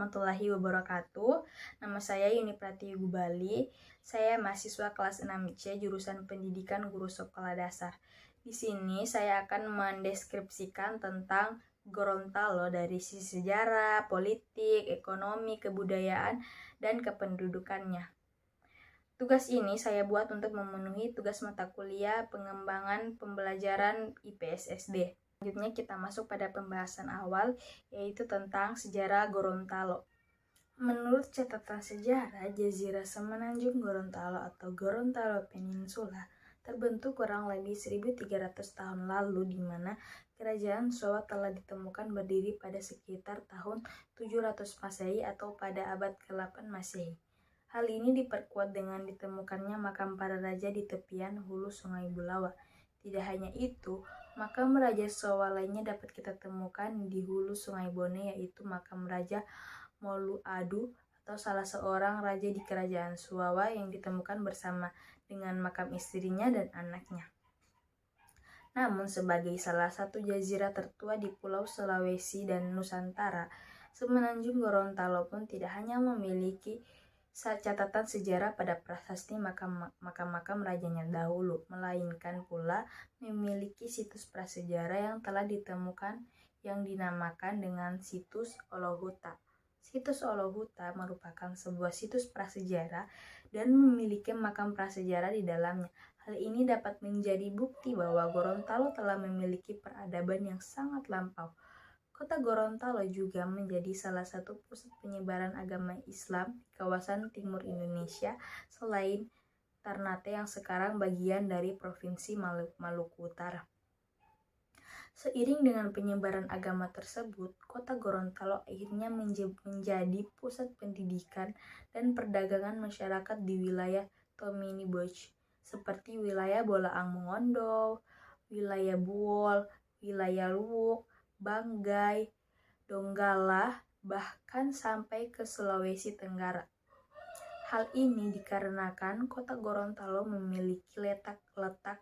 warahmatullahi wabarakatuh. Nama saya Yuni Pratiwi Gubali. Saya mahasiswa kelas 6C jurusan Pendidikan Guru Sekolah Dasar. Di sini saya akan mendeskripsikan tentang Gorontalo dari sisi sejarah, politik, ekonomi, kebudayaan, dan kependudukannya. Tugas ini saya buat untuk memenuhi tugas mata kuliah pengembangan pembelajaran IPS SD. Selanjutnya kita masuk pada pembahasan awal, yaitu tentang sejarah Gorontalo. Menurut catatan sejarah, Jazirah Semenanjung Gorontalo atau Gorontalo Peninsula terbentuk kurang lebih 1300 tahun lalu, di mana Kerajaan Showa telah ditemukan berdiri pada sekitar tahun 700 Masehi atau pada abad ke-8 Masehi. Hal ini diperkuat dengan ditemukannya makam para raja di tepian hulu Sungai Bulawa. Tidak hanya itu, makam Raja Showa lainnya dapat kita temukan di hulu Sungai Bone, yaitu makam Raja Moluadu atau salah seorang raja di Kerajaan Suwawa yang ditemukan bersama dengan makam istrinya dan anaknya. Namun sebagai salah satu jazirah tertua di Pulau Sulawesi dan Nusantara, Semenanjung Gorontalo pun tidak hanya memiliki catatan sejarah pada prasasti makam-makam rajanya dahulu, melainkan pula memiliki situs prasejarah yang telah ditemukan yang dinamakan dengan situs Olohuta. Situs Olohuta merupakan sebuah situs prasejarah dan memiliki makam prasejarah di dalamnya. Hal ini dapat menjadi bukti bahwa Gorontalo telah memiliki peradaban yang sangat lampau. Kota Gorontalo juga menjadi salah satu pusat penyebaran agama Islam di kawasan timur Indonesia selain Ternate yang sekarang bagian dari Provinsi Maluku Utara. Seiring dengan penyebaran agama tersebut, kota Gorontalo akhirnya menjadi pusat pendidikan dan perdagangan masyarakat di wilayah Tomini Boch, seperti wilayah Bolaang Mongondo, wilayah Buol, wilayah Luwuk, Banggai, Donggala, bahkan sampai ke Sulawesi Tenggara. Hal ini dikarenakan kota Gorontalo memiliki letak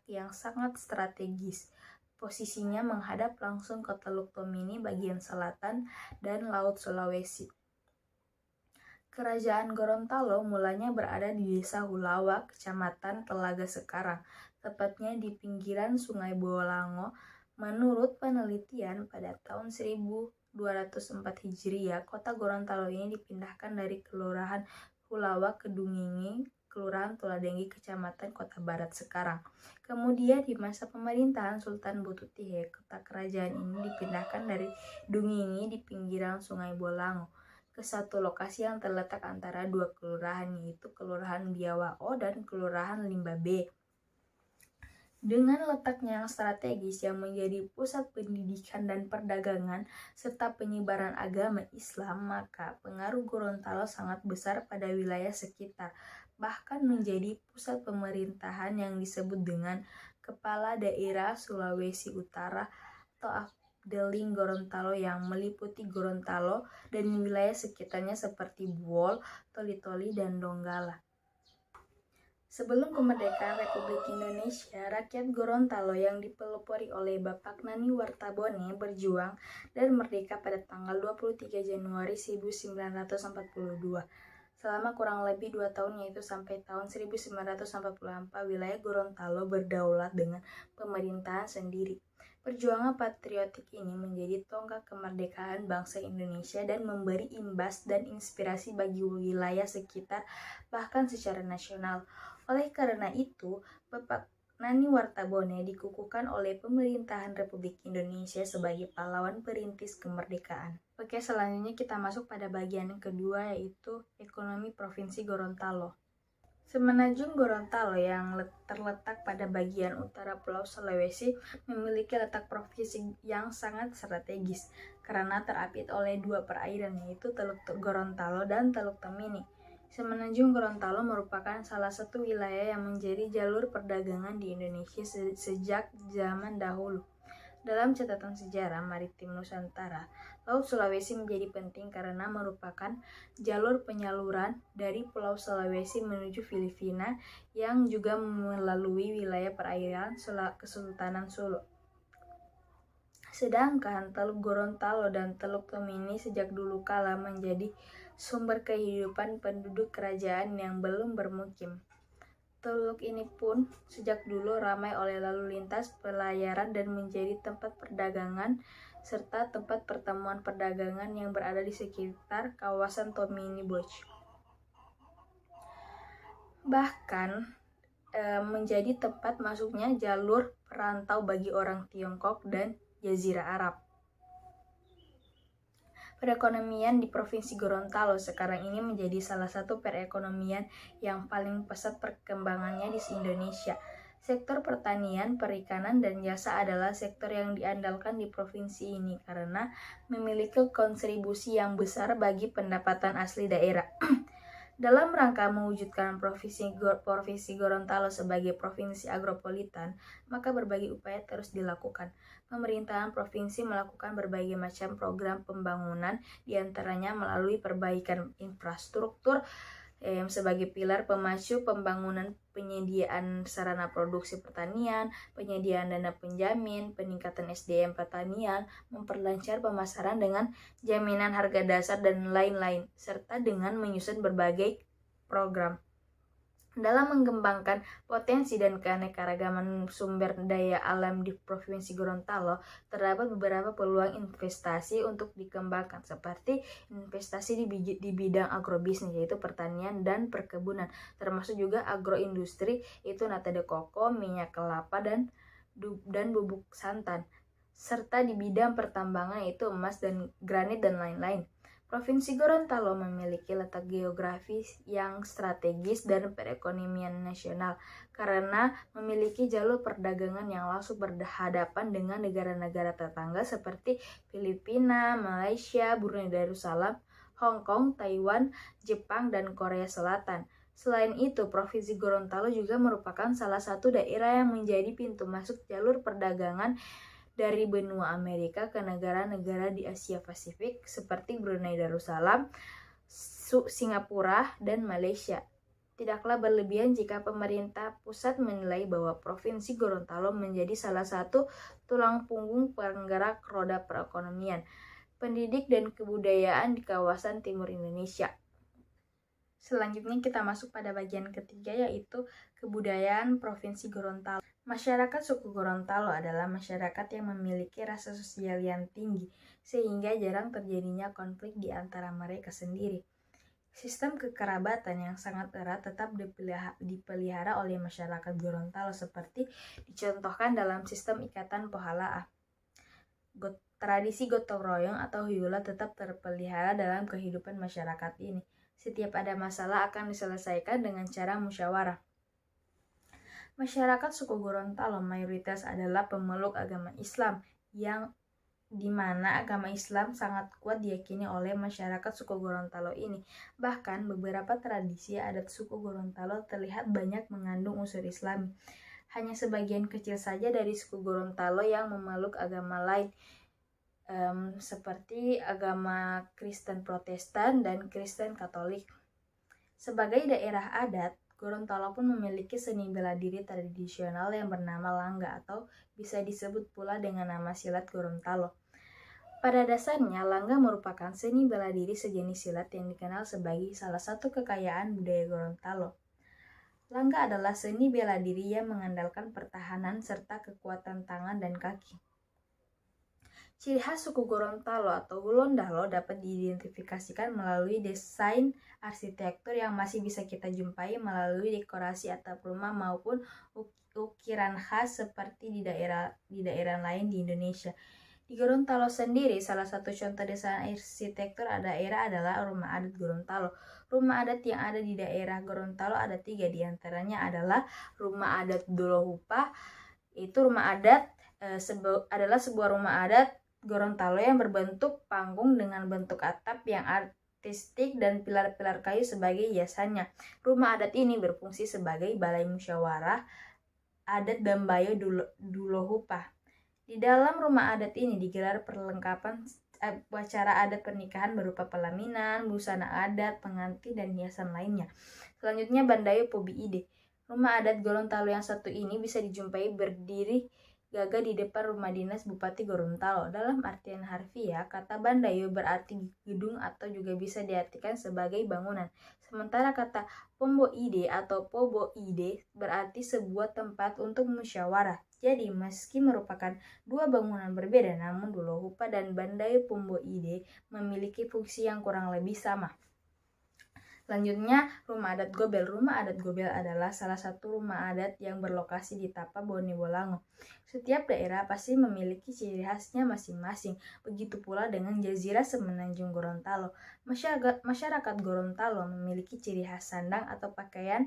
yang sangat strategis. Posisinya menghadap langsung ke Teluk Tomini bagian selatan dan Laut Sulawesi. Kerajaan Gorontalo mulanya berada di Desa Hulawa, Kecamatan Telaga Sekarang, tepatnya di pinggiran Sungai Bolango. Menurut penelitian, pada tahun 1204 Hijriah, kota Gorontalo ini dipindahkan dari Kelurahan Hulawa ke Dungingi, Kelurahan Tuladenggi, Kecamatan Kota Barat sekarang. Kemudian di masa pemerintahan Sultan Bututihe, kota kerajaan ini dipindahkan dari Dungingi di pinggiran Sungai Bolango ke satu lokasi yang terletak antara dua kelurahan, yaitu Kelurahan Biawao dan Kelurahan Limba B. Dengan letaknya yang strategis yang menjadi pusat pendidikan dan perdagangan serta penyebaran agama Islam, maka pengaruh Gorontalo sangat besar pada wilayah sekitar, bahkan menjadi pusat pemerintahan yang disebut dengan Kepala Daerah Sulawesi Utara atau Afdeling Gorontalo, yang meliputi Gorontalo dan wilayah sekitarnya seperti Buol, Toli-Toli, dan Donggala. Sebelum kemerdekaan Republik Indonesia, rakyat Gorontalo yang dipelopori oleh Bapak Nani Wartabone berjuang dan merdeka pada tanggal 23 Januari 1942. Selama kurang lebih 2 tahun, yaitu sampai tahun 1944, wilayah Gorontalo berdaulat dengan pemerintahan sendiri. Perjuangan patriotik ini menjadi tonggak kemerdekaan bangsa Indonesia dan memberi imbas dan inspirasi bagi wilayah sekitar, bahkan secara nasional. Oleh karena itu, Bapak Nani Wartabone dikukuhkan oleh pemerintahan Republik Indonesia sebagai pahlawan perintis kemerdekaan. Oke, selanjutnya kita masuk pada bagian yang kedua, yaitu ekonomi Provinsi Gorontalo. Semenanjung Gorontalo yang terletak pada bagian utara Pulau Sulawesi memiliki letak provinsi yang sangat strategis karena terapit oleh dua perairan, yaitu Teluk Gorontalo dan Teluk Tomini. Semenanjung Gorontalo merupakan salah satu wilayah yang menjadi jalur perdagangan di Indonesia sejak zaman dahulu. Dalam catatan sejarah maritim Nusantara, Laut Sulawesi menjadi penting karena merupakan jalur penyaluran dari Pulau Sulawesi menuju Filipina yang juga melalui wilayah perairan Kesultanan Sulu. Sedangkan Teluk Gorontalo dan Teluk Tomini sejak dulu kala menjadi sumber kehidupan penduduk kerajaan yang belum bermukim. Teluk ini pun sejak dulu ramai oleh lalu lintas pelayaran dan menjadi tempat perdagangan serta tempat pertemuan perdagangan yang berada di sekitar kawasan Tomini Beach. Bahkan menjadi tempat masuknya jalur perantau bagi orang Tiongkok dan Jazirah Arab. Perekonomian di Provinsi Gorontalo sekarang ini menjadi salah satu perekonomian yang paling pesat perkembangannya di Indonesia. Sektor pertanian, perikanan, dan jasa adalah sektor yang diandalkan di provinsi ini karena memiliki kontribusi yang besar bagi pendapatan asli daerah. Dalam rangka mewujudkan Provinsi Gorontalo sebagai provinsi agropolitan, maka berbagai upaya terus dilakukan. Pemerintahan provinsi melakukan berbagai macam program pembangunan, diantaranya melalui perbaikan infrastruktur sebagai pilar pemacu pembangunan, penyediaan sarana produksi pertanian, penyediaan dana penjamin, peningkatan SDM pertanian, memperlancar pemasaran dengan jaminan harga dasar dan lain-lain, serta dengan menyusun berbagai program. Dalam mengembangkan potensi dan keanekaragaman sumber daya alam di Provinsi Gorontalo, terdapat beberapa peluang investasi untuk dikembangkan, seperti investasi di bidang agrobisnis, yaitu pertanian dan perkebunan, termasuk juga agroindustri, yaitu nata de coco, minyak kelapa, dan bubuk santan, serta di bidang pertambangan, yaitu emas dan granit dan lain-lain. Provinsi Gorontalo memiliki letak geografis yang strategis dan perekonomian nasional karena memiliki jalur perdagangan yang langsung berhadapan dengan negara-negara tetangga seperti Filipina, Malaysia, Brunei Darussalam, Hong Kong, Taiwan, Jepang, dan Korea Selatan. Selain itu, Provinsi Gorontalo juga merupakan salah satu daerah yang menjadi pintu masuk jalur perdagangan dari benua Amerika ke negara-negara di Asia Pasifik seperti Brunei Darussalam, Singapura, dan Malaysia. Tidaklah berlebihan jika pemerintah pusat menilai bahwa Provinsi Gorontalo menjadi salah satu tulang punggung penggerak roda perekonomian, pendidik, dan kebudayaan di kawasan timur Indonesia. Selanjutnya kita masuk pada bagian ketiga, yaitu kebudayaan Provinsi Gorontalo. Masyarakat suku Gorontalo adalah masyarakat yang memiliki rasa sosial yang tinggi, sehingga jarang terjadinya konflik di antara mereka sendiri. Sistem kekerabatan yang sangat erat tetap dipelihara oleh masyarakat Gorontalo seperti dicontohkan dalam sistem ikatan Pohala. Tradisi gotong royong atau hiyula tetap terpelihara dalam kehidupan masyarakat ini. Setiap ada masalah akan diselesaikan dengan cara musyawarah. Masyarakat suku Gorontalo mayoritas adalah pemeluk agama Islam, yang dimana agama Islam sangat kuat diyakini oleh masyarakat suku Gorontalo ini. Bahkan beberapa tradisi adat suku Gorontalo terlihat banyak mengandung unsur Islami. Hanya sebagian kecil saja dari suku Gorontalo yang memeluk agama lain, seperti agama Kristen Protestan dan Kristen Katolik. Sebagai daerah adat, Gorontalo pun memiliki seni bela diri tradisional yang bernama Langga, atau bisa disebut pula dengan nama silat Gorontalo. Pada dasarnya, Langga merupakan seni bela diri sejenis silat yang dikenal sebagai salah satu kekayaan budaya Gorontalo. Langga adalah seni bela diri yang mengandalkan pertahanan serta kekuatan tangan dan kaki. Ciri khas suku Gorontalo atau Gulondalo dapat diidentifikasikan melalui desain arsitektur yang masih bisa kita jumpai melalui dekorasi atap rumah maupun ukiran khas seperti di daerah lain di Indonesia. Di Gorontalo sendiri, salah satu contoh desain arsitektur daerah adalah Rumah Adat Gorontalo. Rumah adat yang ada di daerah Gorontalo ada 3, diantaranya adalah Rumah Adat Dolohupa. Itu rumah adat adalah sebuah rumah adat Gorontalo yang berbentuk panggung dengan bentuk atap yang artistik dan pilar-pilar kayu sebagai hiasannya. Rumah adat ini berfungsi sebagai balai musyawarah adat Dambayo Dolohupa. Di dalam rumah adat ini digelar perlengkapan upacara adat pernikahan berupa pelaminan, busana adat, pengantin, dan hiasan lainnya. Selanjutnya Bandayo Pobi Ide. Rumah adat Gorontalo yang satu ini bisa dijumpai berdiri gagah di depan rumah dinas Bupati Gorontalo. Dalam artian harfiah, kata bandayo berarti gedung atau juga bisa diartikan sebagai bangunan. Sementara kata pomboide atau poboide berarti sebuah tempat untuk musyawarah. Jadi, meski merupakan dua bangunan berbeda, namun Dolohupa dan Bandayo Pomboide memiliki fungsi yang kurang lebih sama. Selanjutnya, rumah adat Gobel. Rumah adat Gobel adalah salah satu rumah adat yang berlokasi di Tapa Bone Bolango. Setiap daerah pasti memiliki ciri khasnya masing-masing. Begitu pula dengan Jazirah Semenanjung Gorontalo. Masyarakat Gorontalo memiliki ciri khas sandang atau pakaian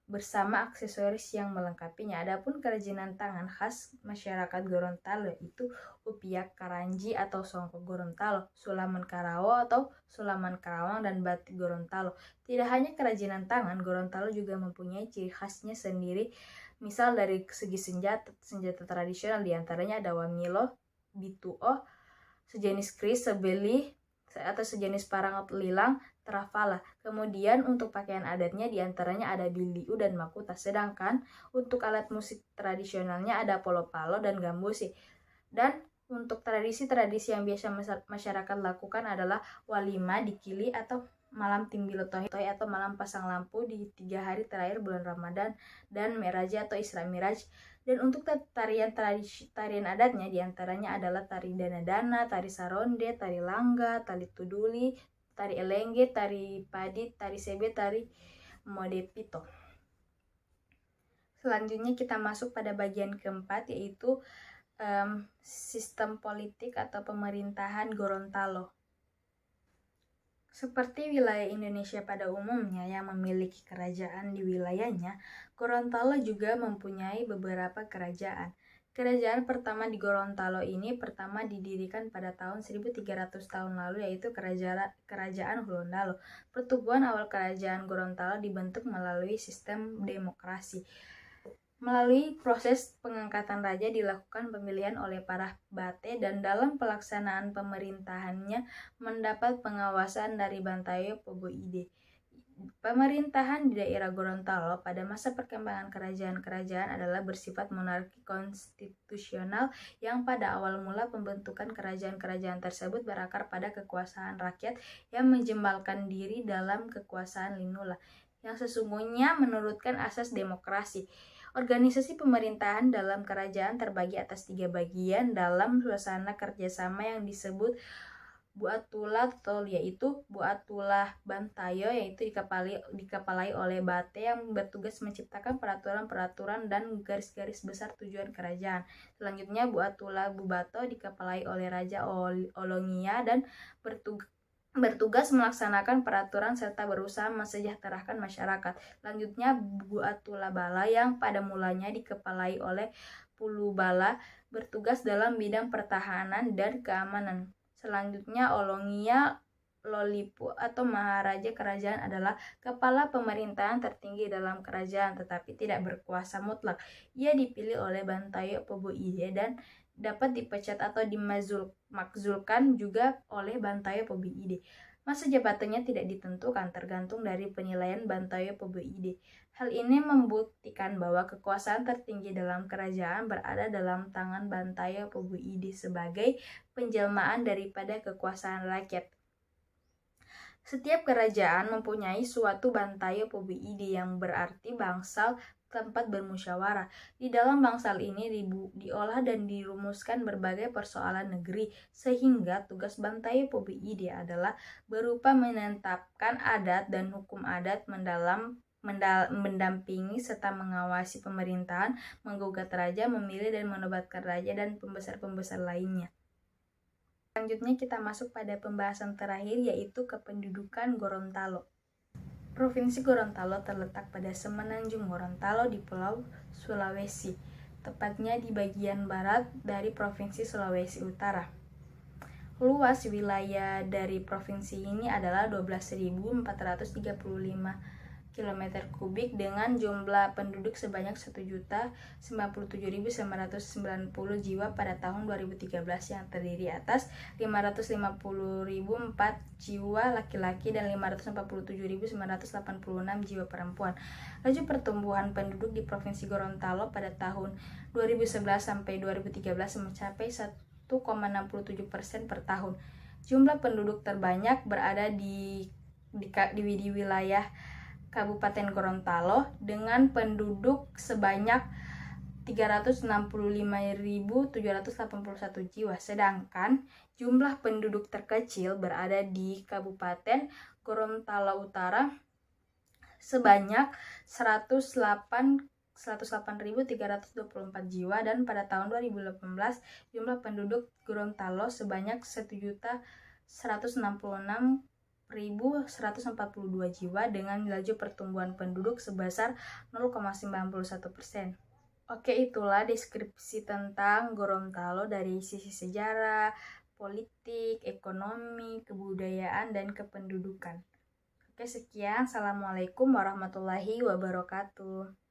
bersama aksesoris yang melengkapinya. Adapun kerajinan tangan khas masyarakat Gorontalo yaitu upiak Karanji atau songkok Gorontalo, sulaman Karawa atau sulaman Karawang, dan batik Gorontalo. Tidak hanya kerajinan tangan, Gorontalo juga mempunyai ciri khasnya sendiri. Misal dari segi senjata tradisional, diantaranya ada wamilo, bituo, sejenis kris, sebeli, atau sejenis parang lilang, trafala. Kemudian untuk pakaian adatnya diantaranya ada biliu dan makuta. Sedangkan untuk alat musik tradisionalnya ada polopalo dan gambusi. Dan untuk tradisi-tradisi yang biasa masyarakat lakukan adalah walima, dikili atau malam timbilotohi atau malam pasang lampu di 3 hari terakhir bulan Ramadan, dan meraja atau Isra Miraj. Dan untuk tarian adatnya diantaranya adalah tari dana-dana, tari saronde, tari langga, tari tuduli, tari elengge, tari padi, tari sebe, tari modepito. Selanjutnya kita masuk pada bagian keempat, yaitu sistem politik atau pemerintahan Gorontalo. Seperti wilayah Indonesia pada umumnya yang memiliki kerajaan di wilayahnya, Gorontalo juga mempunyai beberapa kerajaan. Kerajaan pertama di Gorontalo ini pertama didirikan pada tahun 1300 tahun lalu, yaitu Kerajaan Hulondalo. Pertumbuhan awal Kerajaan Gorontalo dibentuk melalui sistem demokrasi. Melalui proses pengangkatan raja dilakukan pemilihan oleh para bate, dan dalam pelaksanaan pemerintahannya mendapat pengawasan dari Bantayo Poboide. Pemerintahan di daerah Gorontalo pada masa perkembangan kerajaan-kerajaan adalah bersifat monarki konstitusional, yang pada awal mula pembentukan kerajaan-kerajaan tersebut berakar pada kekuasaan rakyat yang menjembalkan diri dalam kekuasaan linula, yang sesungguhnya menurutkan asas demokrasi. Organisasi pemerintahan dalam kerajaan terbagi atas 3 bagian dalam suasana kerjasama yang disebut Buatula Tol, yaitu Buatula Bantayo, yaitu dikepalai oleh bate yang bertugas menciptakan peraturan-peraturan dan garis-garis besar tujuan kerajaan. Selanjutnya Buatula Bubato dikepalai oleh Raja Olongia dan bertugas melaksanakan peraturan serta berusaha mensejahterakan masyarakat. Selanjutnya Buatula Bala yang pada mulanya dikepalai oleh Pulubala bertugas dalam bidang pertahanan dan keamanan. Selanjutnya Olongia Lolipu atau Maharaja Kerajaan adalah kepala pemerintahan tertinggi dalam kerajaan, tetapi tidak berkuasa mutlak. Ia dipilih oleh Bantayo Poboide dan dapat dipecat atau dimakzulkan juga oleh Bantayo Poboide. Masa jabatannya tidak ditentukan, tergantung dari penilaian Bantayo Poboide. Hal ini membuktikan bahwa kekuasaan tertinggi dalam kerajaan berada dalam tangan Bantayo Poboide sebagai penjelmaan daripada kekuasaan rakyat. Setiap kerajaan mempunyai suatu Bantayo Poboide yang berarti bangsal, tempat bermusyawarah. Di dalam bangsal ini diolah dan dirumuskan berbagai persoalan negeri, sehingga tugas Bantayo Poboide adalah berupa menetapkan adat dan hukum adat, mendampingi serta mengawasi pemerintahan, menggugat raja, memilih dan menobatkan raja dan pembesar-pembesar lainnya. Selanjutnya kita masuk pada pembahasan terakhir, yaitu kependudukan Gorontalo. Provinsi Gorontalo terletak pada Semenanjung Gorontalo di Pulau Sulawesi, tepatnya di bagian barat dari Provinsi Sulawesi Utara. Luas wilayah dari provinsi ini adalah 12.435 km kubik dengan jumlah penduduk sebanyak 1.097.990 jiwa pada tahun 2013 yang terdiri atas 550.004 jiwa laki-laki dan 547.986 jiwa perempuan. Laju pertumbuhan penduduk di Provinsi Gorontalo pada tahun 2011 sampai 2013 mencapai 1,67% per tahun. Jumlah penduduk terbanyak berada di wilayah Kabupaten Gorontalo dengan penduduk sebanyak 365.781 jiwa, sedangkan jumlah penduduk terkecil berada di Kabupaten Gorontalo Utara sebanyak 108.324 jiwa, dan pada tahun 2018 jumlah penduduk Gorontalo sebanyak 1.166.142 jiwa dengan laju pertumbuhan penduduk sebesar 0,91%. Oke, itulah deskripsi tentang Gorontalo dari sisi sejarah, politik, ekonomi, kebudayaan, dan kependudukan. Oke, sekian. Assalamualaikum warahmatullahi wabarakatuh.